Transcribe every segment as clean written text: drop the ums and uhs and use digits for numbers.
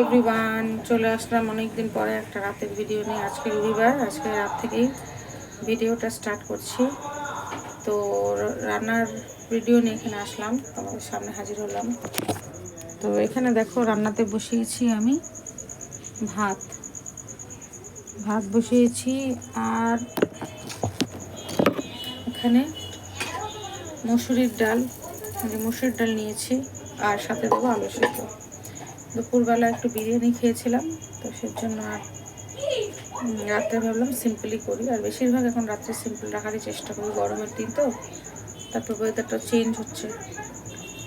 Everyone, চলে আসলাম অনেকদিন পরে একটা রাতের ভিডিও নিয়ে। আজকে রবিবার, আজকে রাত থেকেই ভিডিওটা স্টার্ট করছি। তো রান্নার ভিডিও নিয়ে এখানে আসলাম, তোমাদের সামনে হাজির হলাম। তো এখানে দেখো রান্নাতে বসিয়েছি আমি ভাত বসিয়েছি, আর এখানে মসুরির ডাল নিয়েছি, আর সাথে দেবো আলু সেদ্ধ। দুপুরবেলা একটু বিরিয়ানি খেয়েছিলাম, তো সেজন্য আর রাত্রে ভাবলাম সিম্পলি করি। আর বেশিরভাগ এখন রাত্রে সিম্পল রাখারই চেষ্টা করি, গরমের দিন তো, তারপর ওয়েদারটা চেঞ্জ হচ্ছে।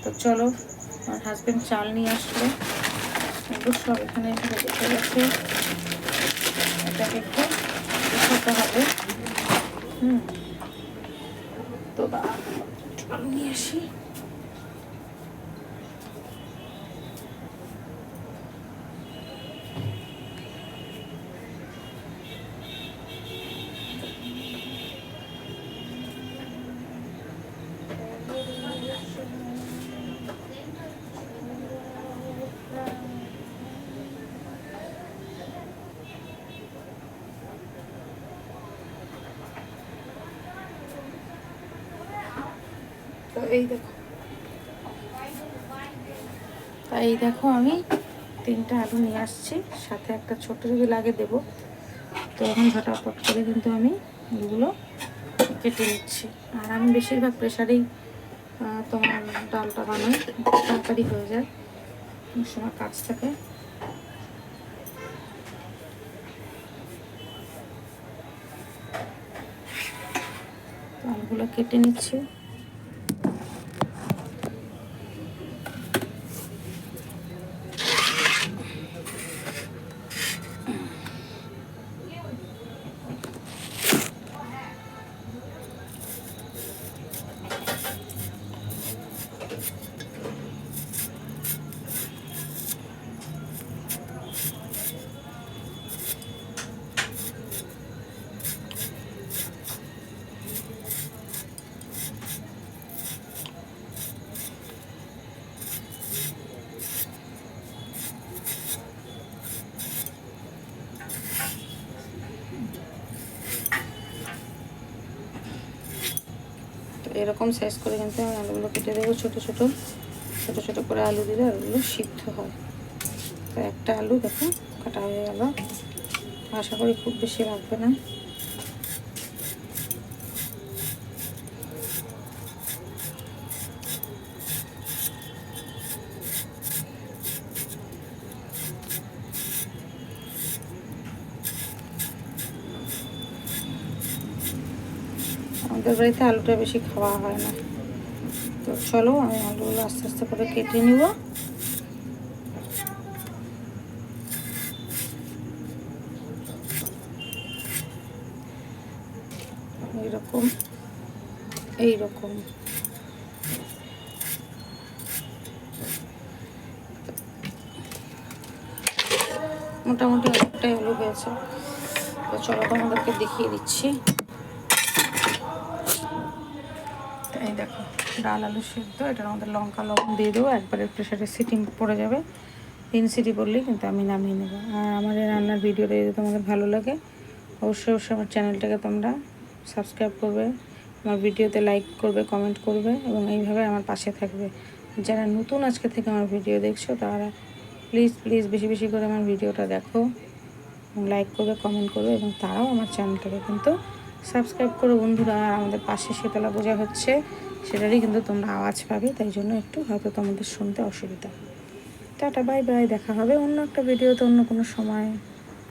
তো চলো, আমার হাজব্যান্ড চাল নিয়ে আসলো, এগুলো সব এখানে বসে গেছে। এটাকে একটু বসাতে হবে। তো আলু নিয়ে আসি। তো এই দেখো আমি 3টা আলু নিয়ে আসছি, সাথে একটা ছোট যদি লাগে দেবো। তো এখন ঝটাপট করে কিন্তু আমি এগুলো কেটে নিচ্ছি। আর আমি বেশিরভাগ প্রেশারেই তোমার ডালটা বানাই, তাড়াতাড়ি হয়ে যায়, সময় কাজ থাকে। আলুগুলো কেটে নিচ্ছি। এরকম সাইজ করে কিন্তু আমি আলুগুলো কেটে দেবো, ছোটো ছোটো করে আলু দিলে আলুগুলো সিদ্ধ হয়। তো একটা আলু দেখো কাটা হয়ে গেল, আশা করি খুব বেশি লাগবে না। আমাদের বাড়িতে আলুটা বেশি খাওয়া হয় না। তো চলো আমি আলুগুলো আস্তে আস্তে করে কেটে নিব। এইরকম মোটামুটি অনেকটাই আলু হয়েছে। তো চলো তোমাদেরকে দেখিয়ে দিচ্ছি। এই দেখো ডাল আলু সিদ্ধ, এটার মধ্যে লঙ্কা লবণ দিয়ে দেবো, একবারে প্রেশারে সিটি পড়ে যাবে। 3 সিটি পড়লেই কিন্তু আমি নামিয়ে নেবো। আর আমার এই রান্নার ভিডিওটা যদি তোমাদের ভালো লাগে, অবশ্যই আমার চ্যানেলটাকে তোমরা সাবস্ক্রাইব করবে, আমার ভিডিওতে লাইক করবে, কমেন্ট করবে, এবং এইভাবে আমার পাশে থাকবে। যারা নতুন আজকে থেকে আমার ভিডিও দেখছো, তারা প্লিজ বেশি করে আমার ভিডিওটা দেখো, লাইক করবে, কমেন্ট করবে, এবং তারাও আমার চ্যানেলটাকে কিন্তু সাবস্ক্রাইব করো বন্ধুরা। আর আমাদের পাশে শীতলা পূজা হচ্ছে, সেটারই কিন্তু তোমরা আওয়াজ পাবে, তাই জন্য একটু হয়তো তোমাদের শুনতে অসুবিধা। টাটা, বাই বাই, দেখা হবে অন্য একটা ভিডিওতে অন্য কোনো সময়।